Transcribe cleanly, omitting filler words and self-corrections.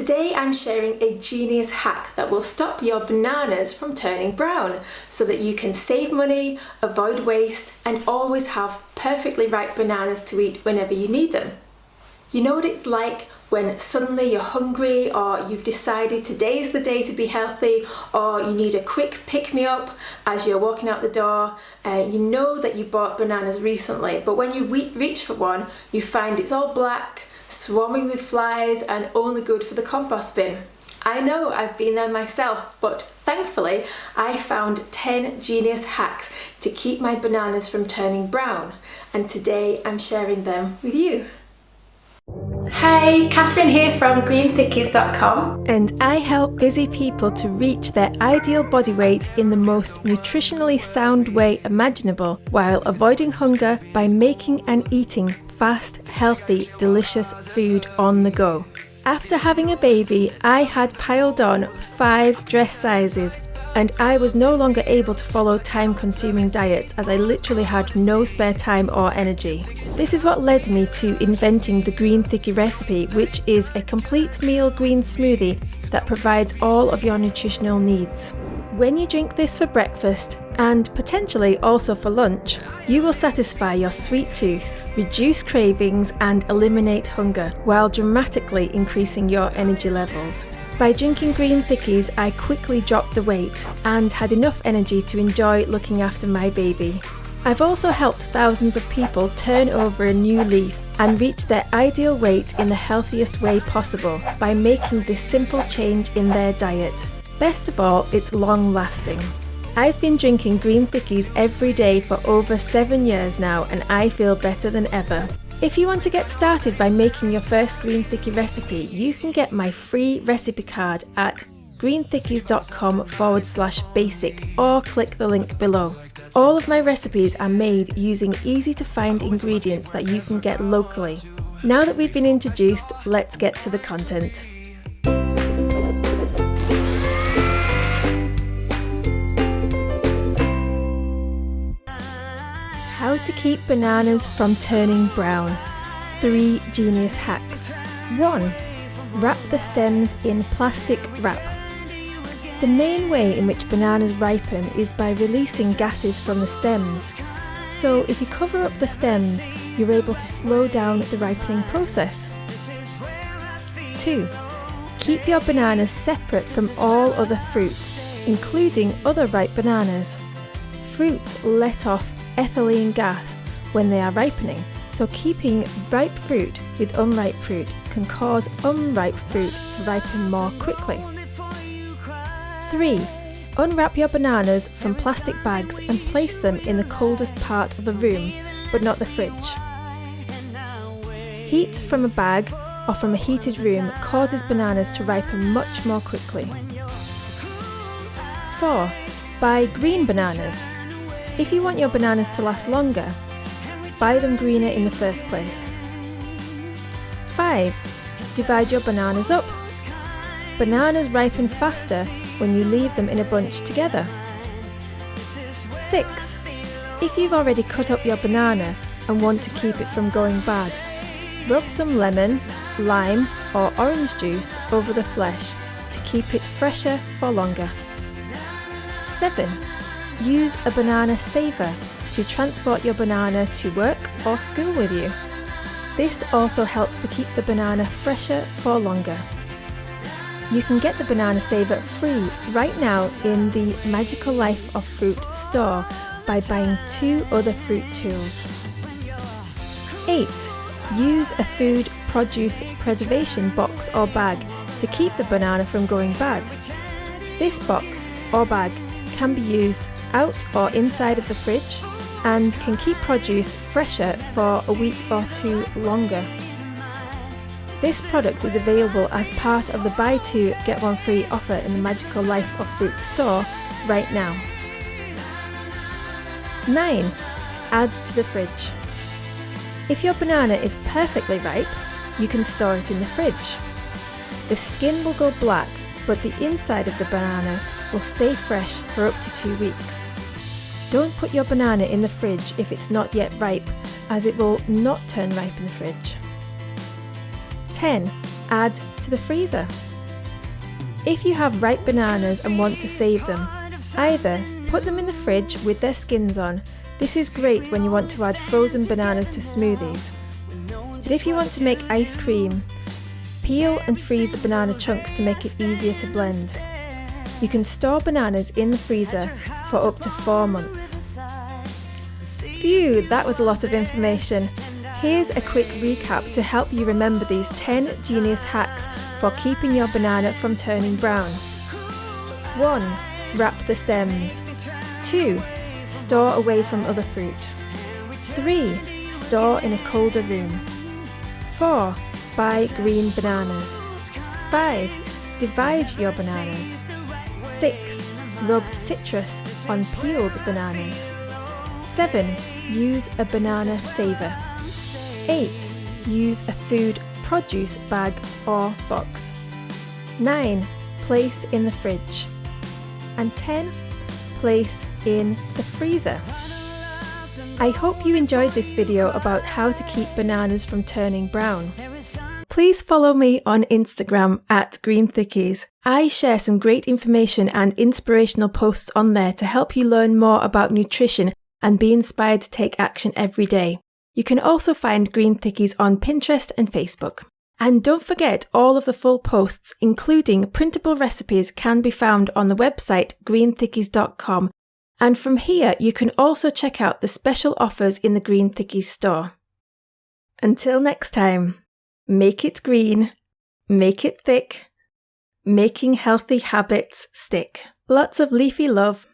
Today I'm sharing a genius hack that will stop your bananas from turning brown so that you can save money, avoid waste and always have perfectly ripe bananas to eat whenever you need them. You know what it's like when suddenly you're hungry or you've decided today is the day to be healthy, or you need a quick pick-me-up as you're walking out the door. You know that you bought bananas recently, but when you reach for one, you find it's all black, swarming with flies and only good for the compost bin. I know, I've been there myself, but thankfully I found 10 genius hacks to keep my bananas from turning brown, and today I'm sharing them with you. Hi, Catherine here from greenthickies.com, and I help busy people to reach their ideal body weight in the most nutritionally sound way imaginable while avoiding hunger by making and eating fast, healthy, delicious food on the go. After having a baby, I had piled on 5 dress sizes and I was no longer able to follow time-consuming diets as I literally had no spare time or energy. This is what led me to inventing the Green Thickie recipe, which is a complete meal green smoothie that provides all of your nutritional needs. When you drink this for breakfast, and potentially also for lunch, you will satisfy your sweet tooth, reduce cravings and eliminate hunger, while dramatically increasing your energy levels. By drinking Green Thickies, I quickly dropped the weight and had enough energy to enjoy looking after my baby. I've also helped thousands of people turn over a new leaf and reach their ideal weight in the healthiest way possible by making this simple change in their diet. Best of all, it's long lasting. I've been drinking Green Thickies every day for over 7 years now and I feel better than ever. If you want to get started by making your first Green Thickie recipe, you can get my free recipe card at greenthickies.com/basic or click the link below. All of my recipes are made using easy to find ingredients that you can get locally. Now that we've been introduced, let's get to the content. How to keep bananas from turning brown. 3 genius hacks. 1. Wrap the stems in plastic wrap. The main way in which bananas ripen is by releasing gases from the stems. So if you cover up the stems, you're able to slow down the ripening process. 2. Keep your bananas separate from all other fruits, including other ripe bananas. Fruits let off ethylene gas when they are ripening, so keeping ripe fruit with unripe fruit can cause unripe fruit to ripen more quickly. 3. Unwrap your bananas from plastic bags and place them in the coldest part of the room, but not the fridge. Heat from a bag or from a heated room causes bananas to ripen much more quickly. 4. Buy green bananas. If you want your bananas to last longer, buy them greener in the first place. 5. Divide your bananas up. Bananas ripen faster when you leave them in a bunch together. 6. If you've already cut up your banana and want to keep it from going bad, rub some lemon, lime or orange juice over the flesh to keep it fresher for longer. 7. Use a banana saver to transport your banana to work or school with you. This also helps to keep the banana fresher for longer. You can get the banana saver free right now in the Magical Life of Fruit store by buying 2 other fruit tools. 8. Use a food produce preservation box or bag to keep the banana from going bad. This box or bag can be used out or inside of the fridge and can keep produce fresher for a week or 2 longer. This product is available as part of the buy 2 get 1 free offer in the Magical Life of Fruit store right now. 9. Add to the fridge. If your banana is perfectly ripe, you can store it in the fridge. The skin will go black, but the inside of the banana will stay fresh for up to 2 weeks. Don't put your banana in the fridge if it's not yet ripe, as it will not turn ripe in the fridge. 10. Add to the freezer. If you have ripe bananas and want to save them, either put them in the fridge with their skins on. This is great when you want to add frozen bananas to smoothies. But if you want to make ice cream, peel and freeze the banana chunks to make it easier to blend. You can store bananas in the freezer for up to 4 months. Phew, that was a lot of information. Here's a quick recap to help you remember these 10 genius hacks for keeping your banana from turning brown. 1. Wrap the stems. 2. Store away from other fruit. 3. Store in a colder room. 4. Buy green bananas. 5. Divide your bananas. 6. Rub citrus on peeled bananas. 7. Use a banana saver. 8. Use a food produce bag or box. 9. Place in the fridge. And 10. Place in the freezer. I hope you enjoyed this video about how to keep bananas from turning brown. Please follow me on Instagram at Green Thickies. I share some great information and inspirational posts on there to help you learn more about nutrition and be inspired to take action every day. You can also find Green Thickies on Pinterest and Facebook. And don't forget, all of the full posts, including printable recipes, can be found on the website greenthickies.com. And from here, you can also check out the special offers in the Green Thickies store. Until next time, make it green, make it thick, making healthy habits stick. Lots of leafy love.